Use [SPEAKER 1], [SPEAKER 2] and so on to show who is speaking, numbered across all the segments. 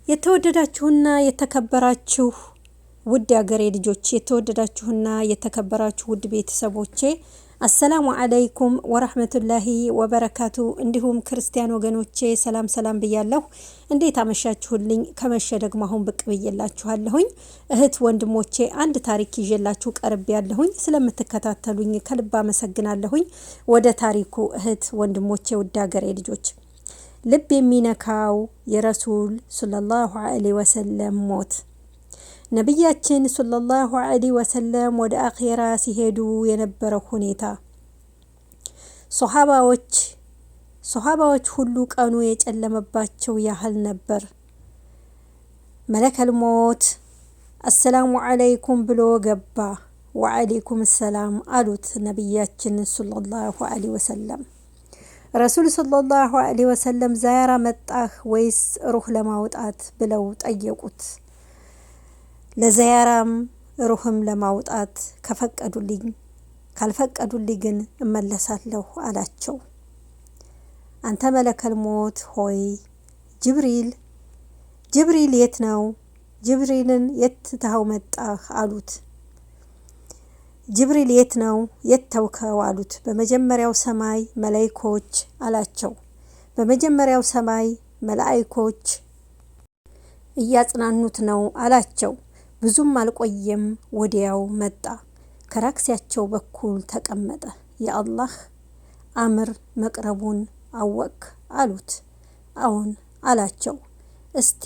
[SPEAKER 1] የተወደዳችሁና የተከበራችሁ ውድ አገሬ ልጆች የተወደዳችሁና የተከበራችሁ ውድ ቤተሰቦቼ አሰላሙ አለይኩም ወራህመቱላሂ ወበረካቱ። እንዲሁም ክርስቲያን ወገኖቼ ሰላም ብያለሁ። እንዴት አመሻችሁልኝ? ከመሸ ደግሞ አሁን ብቅ ብዬላችኋለሁኝ። እህት ወንድሞቼ አንድ ታሪክ ይዤላችሁ ቀርብ ያለሁኝ። ስለምትከታተሉኝ ከልብ አመሰግናለሁኝ። ወደ ታሪኩ እህት ወንድሞቼ ውድ አገሬ ልጆች ልብ የሚነካው የረሱል ሰለላሁ ዐለይሂ ወሰለም ሞት። ነቢያችን ሰለላሁ ዐለይሂ ወሰለም ወደ አኺራ ሲሄዱ የነበረው ሁኔታ ሶሃባዎች ሁሉ ቀኑ የጨለመባቸው ያህል ነበር። መለከል ሞት አሰላሙ ዐለይኩም ብሎ ገባ። ወዐለይኩም ሰላም አሉት ነቢያችን ሰለላሁ ዐለይሂ ወሰለም። ረሱል ሰለላሁ ዐለይሂ ወሰለም ዛያራ መጣህ ወይስ ሩህ ለማውጣት ብለው ጠየቁት። ለዛያራም ሩህም ለማውጣት ከፈቀዱልኝ፣ ካልፈቀዱልኝ ግን እመለሳለሁ አላቸው። አንተ መለከል ሞት ሆይ ጅብሪል የት ነው? ጅብሪልን የት ትተኸው መጣህ አሉት። ጅብሪል የት ነው? የት ተውከው አሉት። በመጀመሪያው ሰማይ መላእክቶች አላቸው። በመጀመሪያው ሰማይ መላእክቶች እያጽናኑት ነው አላቸው። ብዙም አልቆየም፣ ወዲያው መጣ። ከራክሲያቸው በኩል ተቀመጠ። የአላህ አምር መቅረቡን አወቅ አሉት። አዎን አላቸው። እስቲ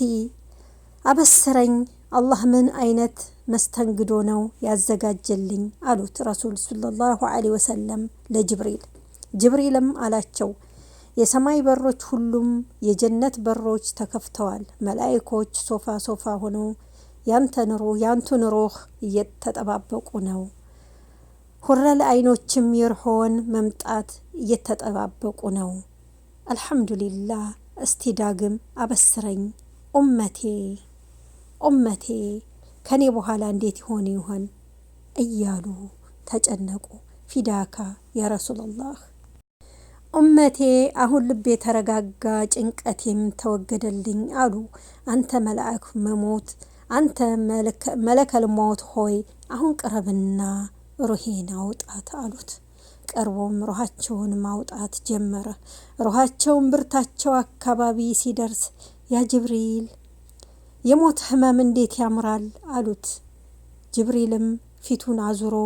[SPEAKER 1] አበስረኝ፣ አላህ ምን አይነት መስተንግዶ ነው ያዘጋጀልኝ አሉት ረሱል ሰለላሁ ዐለይሂ ወሰለም ለጅብሪል። ጅብሪልም አላቸው የሰማይ በሮች ሁሉም የጀነት በሮች ተከፍተዋል። መላእክቶች ሶፋ ሆነው ያንቱን ሩህ እየተጠባበቁ ነው። ሁረል አይኖችም የሩህን መምጣት እየተጠባበቁ ነው። አልሐምዱሊላህ። እስቲ ዳግም አበስረኝ ኡመቴ ከኔ በኋላ እንዴት ይሆን እያሉ ተጨነቁ። ፊዳካ ያ ረሱላህ። ኡመቴ አሁን ልቤ ተረጋጋ፣ ጭንቀቴም ተወገደልኝ አሉ። አንተ መለከል ሞት ሆይ አሁን ቅረብና ሩሄን አውጣት አሉት። ቀርቦም ሩሃቸውን ማውጣት ጀመረ። ሩሃቸውን ብርታቸው አካባቢ ሲደርስ ያ ጅብሪል የሞት ህመም እንዴት ያምራል አሉት። ጅብሪልም ፊቱን አዙሮ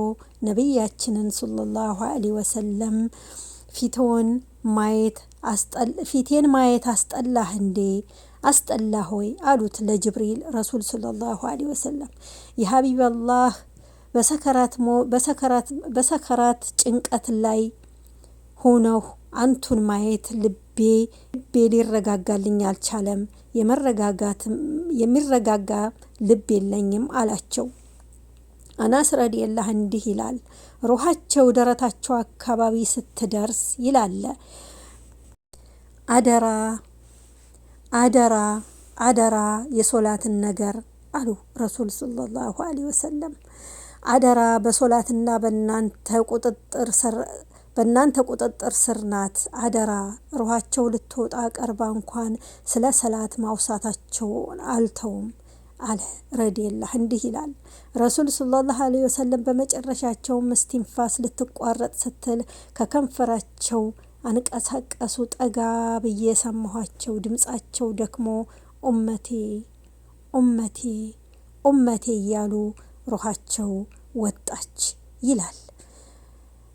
[SPEAKER 1] ነቢያችንን ሰለላሁ ዐለይሂ ወሰለም ፊቴን ማየት አስጠላህ እንዴ? አስጠላ ሆይ አሉት ለጅብሪል ረሱል ሰለላሁ ዐለይሂ ወሰለም። የሀቢበላህ በሰከራት ጭንቀት ላይ ሆነው አንቱን ማየት ልቤ ሊረጋጋልኝ አልቻለም። የሚረጋጋ ልብ የለኝም አላቸው። አናስ ረዲየላህ እንዲህ ይላል። ሩሃቸው ደረታቸው አካባቢ ስትደርስ ይላል አደራ የሶላትን ነገር አሉ ረሱል ሰለላሁ ዐለይሂ ወሰለም። አደራ በሶላትና በእናንተ ቁጥጥር ስር ናት። አደራ ሩሃቸው ልትወጣ ቀርባ እንኳን ስለ ሰላት ማውሳታቸው አልተውም አለ ረዲየላህ። እንዲህ ይላል ረሱል ሰለላሁ ዐለይሂ ወሰለም በመጨረሻቸውም እስትንፋስ ልትቋረጥ ስትል ከከንፈራቸው አንቀሳቀሱ። ጠጋ ብዬ ሰማኋቸው። ድምጻቸው ደክሞ ኡመቴ እያሉ ሩሃቸው ወጣች ይላል።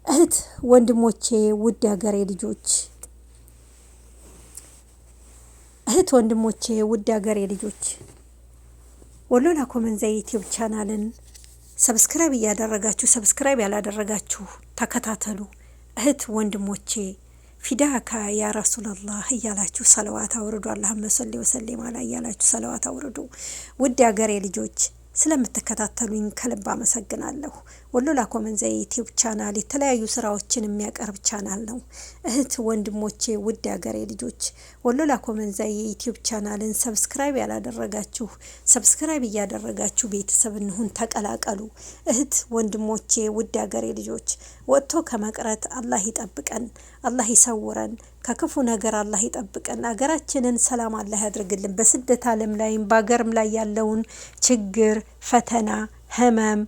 [SPEAKER 1] እህት ወንድሞቼ ውድ አገሬ ልጆች ወሎላ ኮመንዛ ዩቲዩብ ቻናልን ሰብስክራይብ እያደረጋችሁ ሰብስክራይብ ያላደረጋችሁ ተከታተሉ። እህት ወንድሞቼ ፊዳካ ያ ረሱላህ እያላችሁ ሰለዋት አውርዱ። አላሁመ ሰሊ ወሰሊም አላ እያላችሁ ሰለዋት አውርዱ። ውድ አገሬ ልጆች ስለምትከታተሉኝ ከልብ አመሰግናለሁ። ወሎ ላኮመንዛ ዩቲዩብ ቻናል የተለያዩ ስራዎችን የሚያቀርብ ቻናል ነው። እህት ወንድሞቼ ውድ ሀገሬ ልጆች ወሎ ላኮመንዛ ዩቲዩብ ቻናልን ሰብስክራይብ ያላደረጋችሁ ሰብስክራይብ እያደረጋችሁ ቤተሰብ እንሁን ተቀላቀሉ። እህት ወንድሞቼ ውድ ሀገሬ ልጆች ወጥቶ ከመቅረት አላህ ይጠብቀን፣ አላህ ይሰውረን፣ ከክፉ ነገር አላህ ይጠብቀን። ሀገራችንን ሰላም አላህ ያድርግልን። በስደት ዓለም ላይም በሀገርም ላይ ያለውን ችግር፣ ፈተና፣ ህመም፣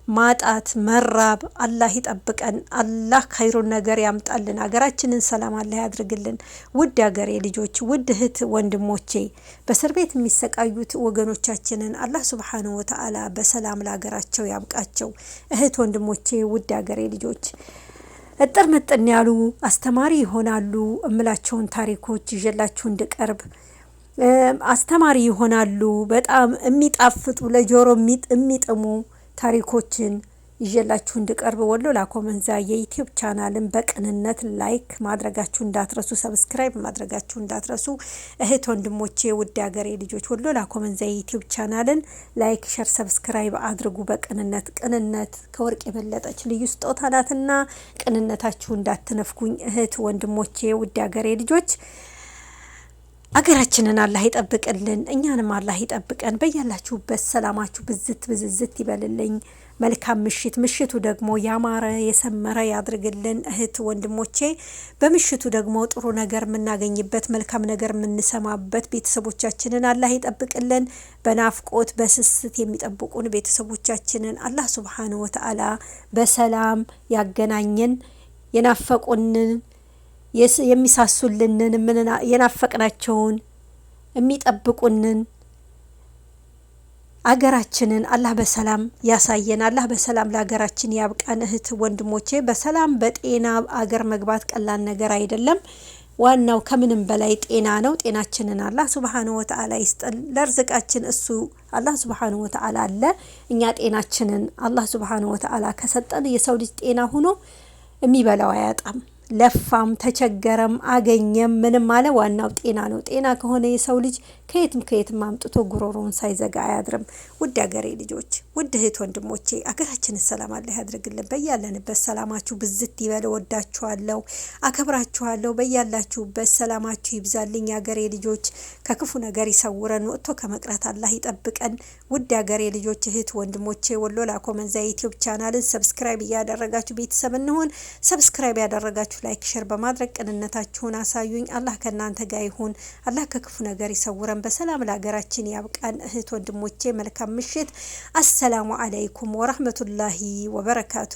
[SPEAKER 1] ማጣት፣ መራብ አላህ ይጠብቀን። አላህ ኸይሩን ነገር ያምጣልን። ሀገራችንን ሰላም አላህ ያድርግልን። ውድ ሀገሬ ልጆች ውድ እህት ወንድሞቼ በእስር ቤት የሚሰቃዩት ወገኖቻችንን አላህ ሱብሓነሁ ወተዓላ በሰላም ለሀገራቸው ያብቃቸው። እህት ወንድሞቼ ውድ ሀገሬ ልጆች እጥር ምጥን ያሉ አስተማሪ ይሆናሉ እምላቸውን ታሪኮች ይዤላችሁ እንድቀርብ አስተማሪ ይሆናሉ በጣም የሚጣፍጡ ለጆሮ የሚጥሙ ታሪኮችን ይዤላችሁ እንድቀርብ ወሎ ላኮመንዛ የዩቲዩብ ቻናልን በቅንነት ላይክ ማድረጋችሁ እንዳትረሱ፣ ሰብስክራይብ ማድረጋችሁ እንዳትረሱ። እህት ወንድሞቼ ውድ ሀገሬ ልጆች ወሎ ላኮመንዛ የዩቲዩብ ቻናልን ላይክ፣ ሸር፣ ሰብስክራይብ አድርጉ። በቅንነት ቅንነት ከወርቅ የበለጠች ልዩ ስጦታ ናትና ቅንነታችሁ እንዳትነፍኩኝ። እህት ወንድሞቼ ውድ ሀገሬ ልጆች አገራችንን አላህ ይጠብቅልን፣ እኛንም አላህ ይጠብቀን። በያላችሁበት ሰላማችሁ ብዝት ብዝዝት ይበልልኝ። መልካም ምሽቱ ደግሞ ያማረ የሰመረ ያድርግልን። እህት ወንድሞቼ በምሽቱ ደግሞ ጥሩ ነገር የምናገኝበት መልካም ነገር የምንሰማበት ቤተሰቦቻችንን አላህ ይጠብቅልን። በናፍቆት በስስት የሚጠብቁን ቤተሰቦቻችንን አላህ ሱብሓነሁ ወተዓላ በሰላም ያገናኘን። የናፈቁንን የሚሳሱልንን የናፈቅናቸውን የሚጠብቁንን አገራችንን አላህ በሰላም ያሳየን። አላህ በሰላም ለሀገራችን ያብቃን። እህት ወንድሞቼ በሰላም በጤና አገር መግባት ቀላል ነገር አይደለም። ዋናው ከምንም በላይ ጤና ነው። ጤናችንን አላህ ሱብሓነሁ ወተዓላ ይስጠን። ለርዝቃችን እሱ አላህ ሱብሓነሁ ወተዓላ አለ። እኛ ጤናችንን አላህ ሱብሓነሁ ወተዓላ ከሰጠን የሰው ልጅ ጤና ሆኖ የሚበላው አያጣም። ለፋም ተቸገረም አገኘም ምንም አለ ዋናው ጤና ነው። ጤና ከሆነ የሰው ልጅ ከየትም አምጥቶ ጉሮሮውን ሳይዘጋ አያድርም። ውድ ሀገሬ ልጆች ውድ እህት ወንድሞቼ አገራችንን ሰላም አላህ ያድርግልን። በያለንበት ሰላማችሁ ብዝት ይበል። ወዳችኋለሁ፣ አከብራችኋለሁ። በያላችሁበት ሰላማችሁ ይብዛልኝ። ሀገሬ ልጆች ከክፉ ነገር ይሰውረን፣ ወጥቶ ከመቅረት አላህ ይጠብቀን። ውድ ሀገሬ ልጆች እህት ወንድሞቼ ወሎ ላኮመንዛ ዩቲዩብ ቻናልን ሰብስክራይብ እያደረጋችሁ ቤተሰብ እንሆን። ሰብስክራይብ ያደረጋችሁ ላይክ ሸር በማድረግ ቅንነታችሁን አሳዩኝ። አላህ ከእናንተ ጋር ይሁን። አላህ ከክፉ ነገር ይሰውረን። በሰላም ለሀገራችን ያብቃን። እህት ወንድሞቼ መልካም ምሽት። አሰላሙ አለይኩም ወራህመቱላሂ ወበረካቱ።